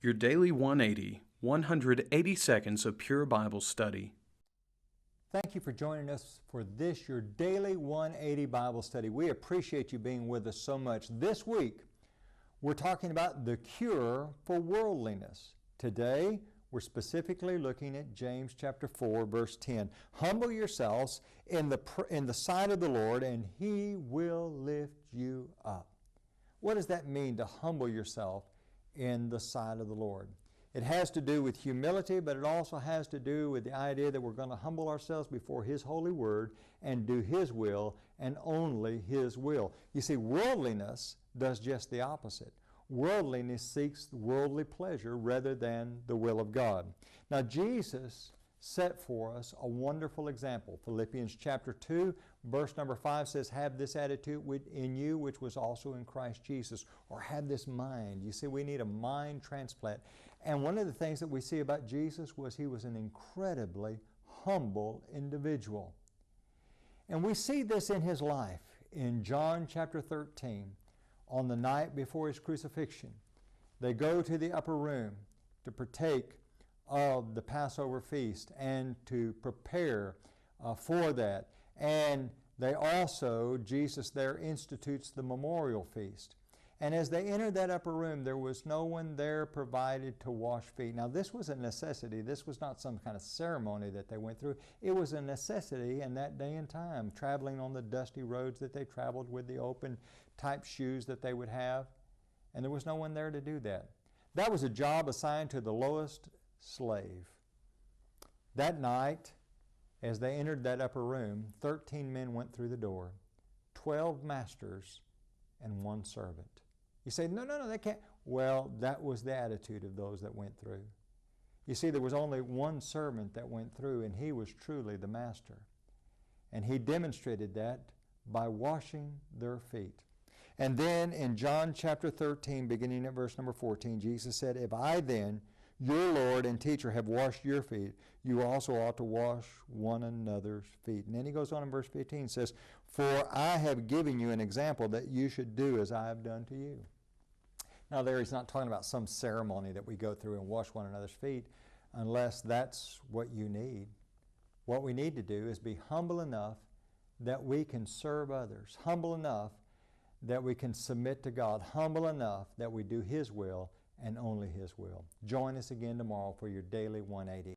Your Daily 180, 180 seconds of pure Bible study. Thank you for joining us for this, your Daily 180 Bible study. We appreciate you being with us so much. This week, we're talking about the cure for worldliness. Today, we're specifically looking at James chapter 4, verse 10. Humble yourselves in the sight of the Lord, and He will lift you up. What does that mean, to humble yourself in the sight of the Lord? It has to do with humility, but it also has to do with the idea that we're going to humble ourselves before His holy word and do His will and only His will. You see, worldliness does just the opposite. Worldliness seeks worldly pleasure rather than the will of God. Now, Jesus set for us a wonderful example. Philippians chapter 2, verse number 5 says, have this attitude in you which was also in Christ Jesus, or have this mind. You see, we need a mind transplant. And one of the things that we see about Jesus was He was an incredibly humble individual. And we see this in His life. In John chapter 13, on the night before His crucifixion, they go to the upper room to partake of the Passover feast and to prepare for that. And they also, Jesus there institutes the memorial feast. And as they entered that upper room, there was no one there provided to wash feet. Now, this was a necessity. This was not some kind of ceremony that they went through. It was a necessity in that day and time, traveling on the dusty roads that they traveled with, the open type shoes that they would have. And there was no one there to do that. That was a job assigned to the lowest slave. That night, as they entered that upper room, 13 men went through the door, 12 masters and 1 servant. You say, no, they can't. Well, that was the attitude of those that went through. You see, there was only 1 servant that went through, and he was truly the master. And he demonstrated that by washing their feet. And then in John chapter 13, beginning at verse number 14, Jesus said, if I then, your Lord and teacher, have washed your feet, you also ought to wash one another's feet. And then he goes on in verse 15, says, for I have given you an example that you should do as I have done to you. Now there he's not talking about some ceremony that we go through and wash one another's feet, unless that's what you need. What we need to do is be humble enough that we can serve others, humble enough that we can submit to God, humble enough that we do His will and only His will. Join us again tomorrow for your Daily 180.